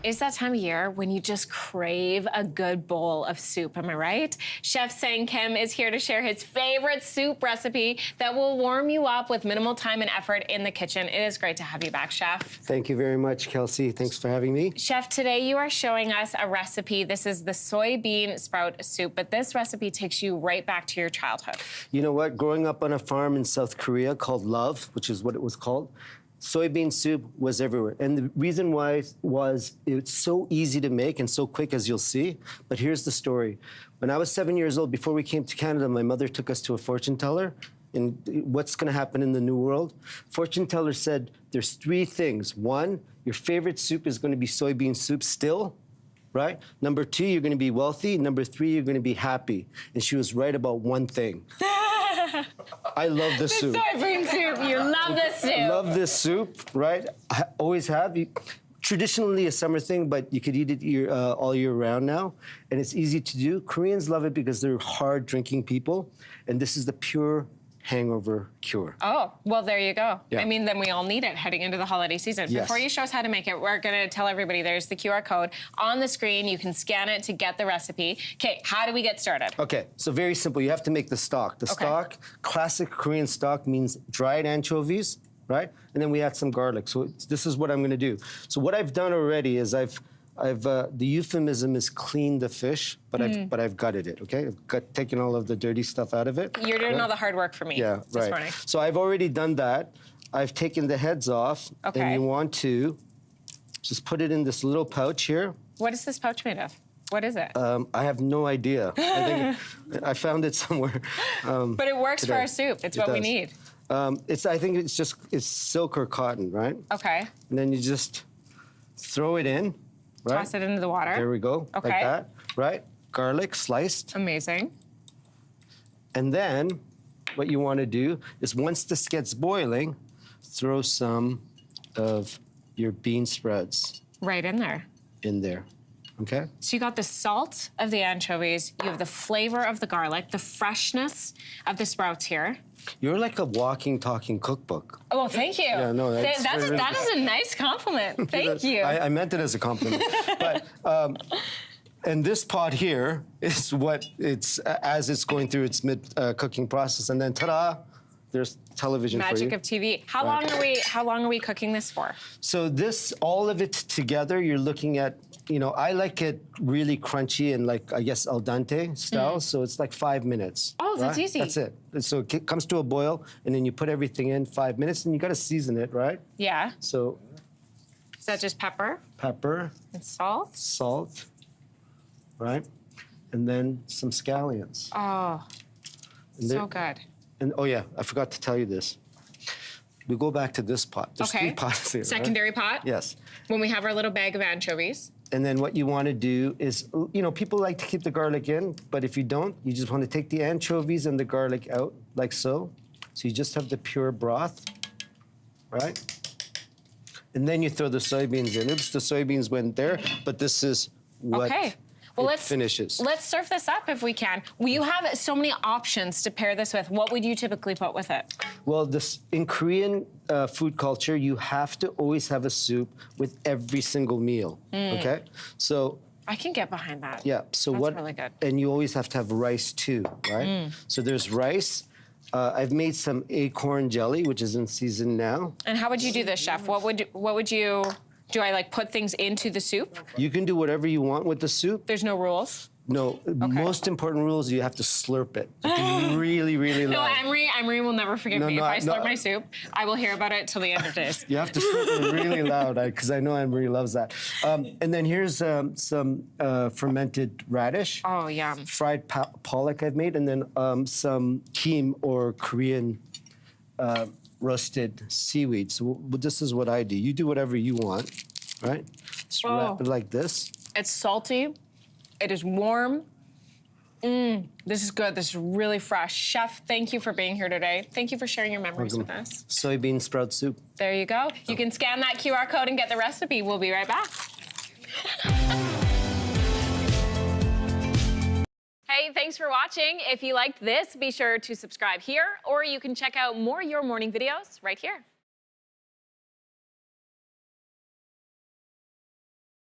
It's that time of year when you just crave a good bowl of soup, am I right? Chef Sang Kim is here to share his favorite soup recipe that will warm you up with minimal time and effort in the kitchen. It is great to have you back, Chef. Thank you very much, Kelsey. Thanks for having me. Chef, today you are showing us a recipe. This is the soybean sprout soup, but this recipe takes you right back to your childhood. You know what? Growing up on a farm in South Korea called Love, which is what it was called, soybean soup was everywhere. And the reason why was it's so easy to make and so quick, as you'll see. But here's the story. When I was 7 years old, before we came to Canada, my mother took us to a fortune teller. And what's going to happen in the new world? Fortune teller said there's three things. One, your favorite soup is going to be soybean soup still, right? Number two, you're going to be wealthy. Number three, you're going to be happy. And she was right about one thing. I love this soup. Soybean soup. You love this soup. I love this soup, right? I always have. Traditionally a summer thing, but you could eat it all year round now. And it's easy to do. Koreans love it because they're hard drinking people. And this is the pure hangover cure. Oh, well, there you go. Yeah. I mean, then we all need it heading into the holiday season. Yes. Before you show us how to make it, we're going to tell everybody there's the QR code on the screen. You can scan it to get the recipe. Okay, how do we get started? Okay, so very simple. You have to make the stock. The stock, classic Korean stock, means dried anchovies, right? And then we add some garlic. So this is what I'm going to do. So what I've done already is the euphemism is clean the fish, but I've gutted it, okay? I've taken all of the dirty stuff out of it. You're doing all the hard work for me this morning. So I've already done that. I've taken the heads off, and you want to just put it in this little pouch here. What is this pouch made of? What is it? I have no idea. I think I found it somewhere. But it works for our soup. It's what we need. I think it's silk or cotton, right? Okay. And then you just throw it in. Right? Toss it into the water. There we go, okay. Like that, right? Garlic sliced. Amazing. And then what you want to do is once this gets boiling, throw some of your bean sprouts. Right in there. In there, okay? So you got the salt of the anchovies, you have the flavor of the garlic, the freshness of the sprouts here. You're like a walking, talking cookbook. Oh, thank you. Yeah, no, that is a nice compliment. Thank you. I meant it as a compliment. But, and this pot here is what it's, as it's going through its mid-cooking process, and then ta-da, there's television for you. Magic of TV. How long are we cooking this for? So this, all of it together, you're looking at, I like it really crunchy and like, I guess, al dente style. So it's like 5 minutes. Oh, that's easy. That's it. So it comes to a boil, and then you put everything in 5 minutes, and you got to season it, right? Yeah. So. Is that just pepper? Pepper. And salt? Salt, right? And then some scallions. Oh, so good. And oh yeah, I forgot to tell you this. We go back to this pot. There's three pots here. Secondary pot? Yes. When we have our little bag of anchovies. And then what you want to do is, people like to keep the garlic in, but if you don't, you just want to take the anchovies and the garlic out, like so. So you just have the pure broth, right? And then you throw the soybeans in. Oops, the soybeans went there, but this is what finishes. Let's serve this up if we can. You have so many options to pair this with. What would you typically put with it? Well, in Korean food culture, you have to always have a soup with every single meal, okay? So I can get behind that. Yeah, so that's really good. And you always have to have rice too, right? So there's rice. I've made some acorn jelly, which is in season now. And how would you do this, Chef? What would you do? I put things into the soup? You can do whatever you want with the soup. There's no rules? No, most important rule is you have to slurp it. Really, really loud. No, Anne-Marie will never forgive me. If I slurp my soup, I will hear about it till the end of days. You have to slurp it really loud, because I know Anne-Marie loves that. And then here's some fermented radish. Oh, yum. Fried pollock I've made, and then some kim or Korean roasted seaweed. So this is what I do. You do whatever you want, right? Just wrap it like this. It's salty. It is warm. This is good. This is really fresh. Chef, thank you for being here today. Thank you for sharing your memories with us. Soybean sprout soup. There you go. You can scan that QR code and get the recipe. We'll be right back. Hey, thanks for watching. If you liked this, be sure to subscribe here, or you can check out more Your Morning videos right here.